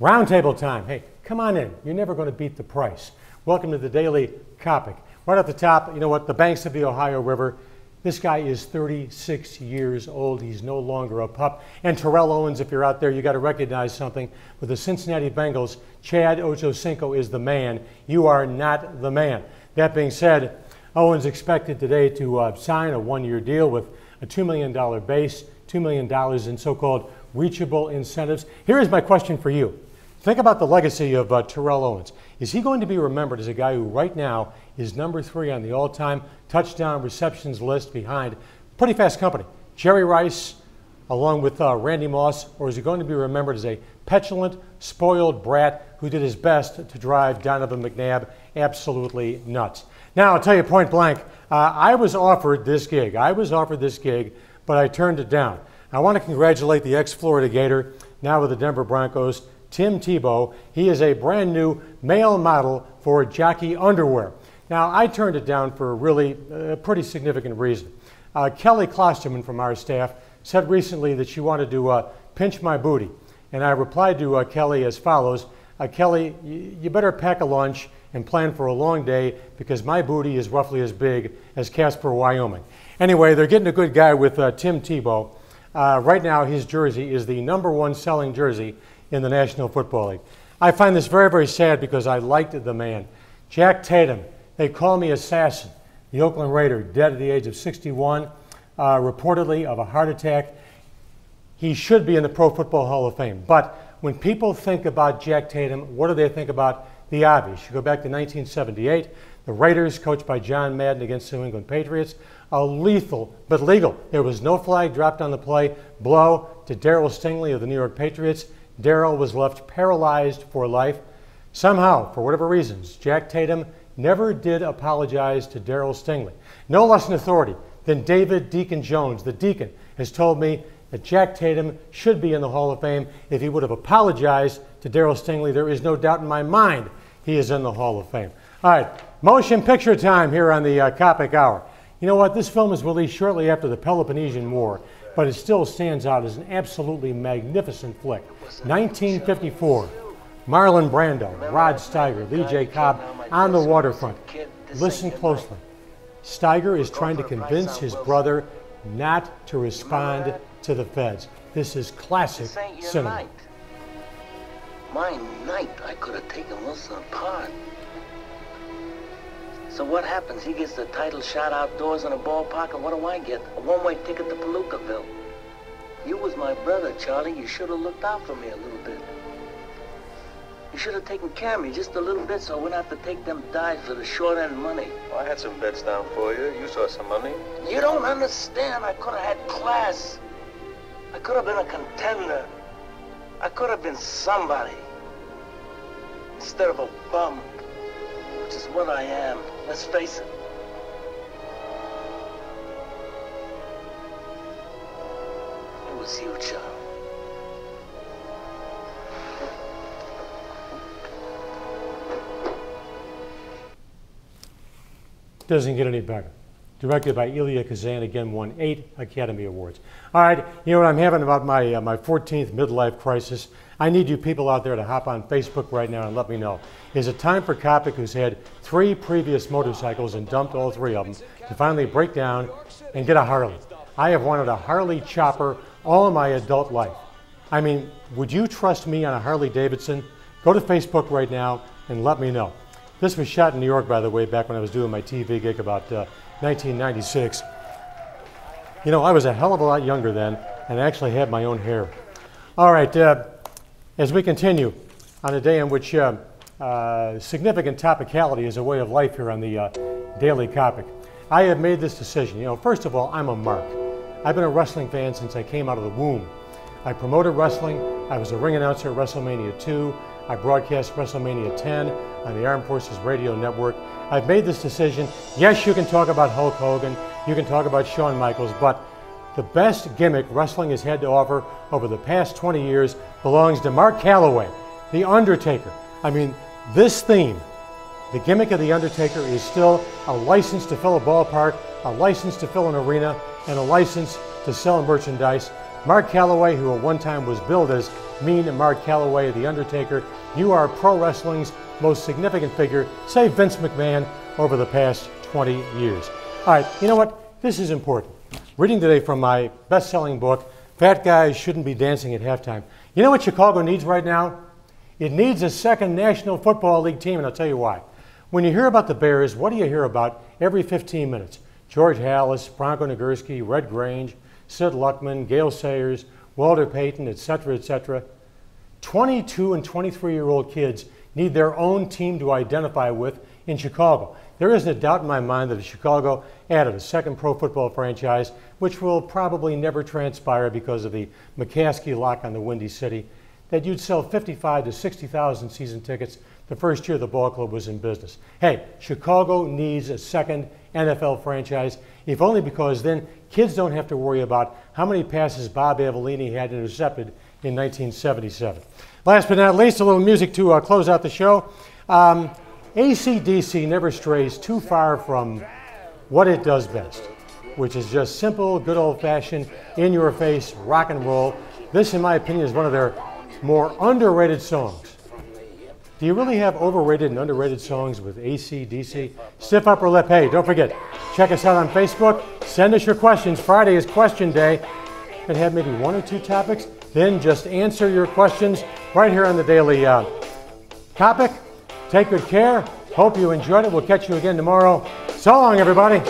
Roundtable time. Hey, come on in. You're never going to beat the price. Welcome to the Daily Coppock. Right at the top, you know what? The banks of the Ohio River. This guy is 36 years old. He's no longer a pup. And Terrell Owens, if you're out there, you got to recognize something. With the Cincinnati Bengals, Chad Ochocinco is the man. You are not the man. That being said, Owens expected today to sign a one-year deal with a $2 million base, $2 million in so-called reachable incentives. Here is my question for you. Think about the legacy of Terrell Owens. Is he going to be remembered as a guy who right now is number 3 on the all-time touchdown receptions list behind pretty fast company, Jerry Rice, along with Randy Moss, or is he going to be remembered as a petulant, spoiled brat who did his best to drive Donovan McNabb absolutely nuts? Now, I'll tell you point blank, I was offered this gig. But I turned it down. I want to congratulate the ex-Florida Gator, now with the Denver Broncos, Tim Tebow. He is a brand new male model for jockey underwear. Now, I turned it down for really a pretty significant reason. Kelly Klosterman from our staff said recently that she wanted to pinch my booty. And I replied to Kelly as follows, Kelly, you better pack a lunch and plan for a long day because my booty is roughly as big as Casper, Wyoming. Anyway, they're getting a good guy with Tim Tebow. Right now, his jersey is the #1 selling jersey in the National Football League. I find this very, very sad because I liked the man. Jack Tatum, they call me assassin. The Oakland Raider, dead at the age of 61, reportedly of a heart attack. He should be in the Pro Football Hall of Fame. But when people think about Jack Tatum, what do they think about? The obvious. You go back to 1978, the Raiders, coached by John Madden against the New England Patriots, a lethal but legal. There was no flag dropped on the play. Blow to Darryl Stingley of the New York Patriots. Darryl was left paralyzed for life. Somehow, for whatever reasons, Jack Tatum never did apologize to Darryl Stingley. No less an authority than David Deacon Jones, the Deacon, has told me that Jack Tatum should be in the Hall of Fame. If he would have apologized to Darryl Stingley, there is no doubt in my mind he is in the Hall of Fame. All right, motion picture time here on the Coppock Hour. You know what? This film was released shortly after the Peloponnesian War, but it still stands out as an absolutely magnificent flick. 1954, Marlon Brando, Rod Steiger, Lee J. Cobb on the waterfront. Listen closely. Steiger is trying to convince his brother not to respond to the feds. This is classic cinema. My night, I could have taken Wilson apart. So what happens? He gets the title shot outdoors in a ballpark, and what do I get? A one-way ticket to Palookaville. You was my brother, Charlie. You should have looked out for me a little bit. You should have taken care of me just a little bit so I wouldn't have to take them dives for the short-end money. Well, I had some bets down for you. You saw some money. You don't understand. I could have had class. I could have been a contender. I could have been somebody. Instead of a bum, which is what I am. Let's face it. It was you, Charlie. Doesn't get any better. Directed by Elia Kazan, again won 8 Academy Awards. All right, you know what I'm having about my 14th midlife crisis? I need you people out there to hop on Facebook right now and let me know. Is it time for Coppock, who's had 3 previous motorcycles and dumped all 3 of them, to finally break down and get a Harley? I have wanted a Harley chopper all of my adult life. I mean, would you trust me on a Harley Davidson? Go to Facebook right now and let me know. This was shot in New York, by the way, back when I was doing my TV gig about 1996. You know, I was a hell of a lot younger then and actually had my own hair. All right, as we continue on a day in which significant topicality is a way of life here on the Daily Coppock, I have made this decision. You know, first of all, I'm a mark. I've been a wrestling fan since I came out of the womb. I promoted wrestling. I was a ring announcer at WrestleMania 2. I broadcast WrestleMania 10 on the Armed Forces Radio Network. I've made this decision. Yes, you can talk about Hulk Hogan, you can talk about Shawn Michaels, but the best gimmick wrestling has had to offer over the past 20 years belongs to Mark Calloway, The Undertaker. I mean, this theme, the gimmick of The Undertaker, is still a license to fill a ballpark, a license to fill an arena, and a license to sell merchandise. Mark Calloway, who at one time was billed as Mean Mark Calloway, The Undertaker, you are pro wrestling's most significant figure, say Vince McMahon, over the past 20 years. All right, you know what? This is important. Reading today from my best-selling book, Fat Guys Shouldn't Be Dancing at Halftime. You know what Chicago needs right now? It needs a second National Football League team, and I'll tell you why. When you hear about the Bears, what do you hear about every 15 minutes? George Halas, Bronco Nagurski, Red Grange, Sid Luckman, Gale Sayers, Walter Payton, etc., etc. 22 and 23-year-old kids need their own team to identify with in Chicago. There isn't a doubt in my mind that if Chicago added a second pro football franchise, which will probably never transpire because of the McCaskey lock on the Windy City, that you'd sell 55 to 60,000 season tickets the first year the ball club was in business. Hey, Chicago needs a second NFL franchise, if only because then kids don't have to worry about how many passes Bob Avellini had intercepted in 1977. Last but not least, a little music to close out the show. AC/DC never strays too far from what it does best, which is just simple, good old-fashioned, in-your-face rock and roll. This, in my opinion, is one of their more underrated songs. Do you really have overrated and underrated songs with AC/DC? Stiff upper lip. Hey, don't forget, check us out on Facebook. Send us your questions. Friday is question day. And have maybe one or two topics. Then just answer your questions right here on the Daily Coppock. Take good care. Hope you enjoyed it. We'll catch you again tomorrow. So long, everybody.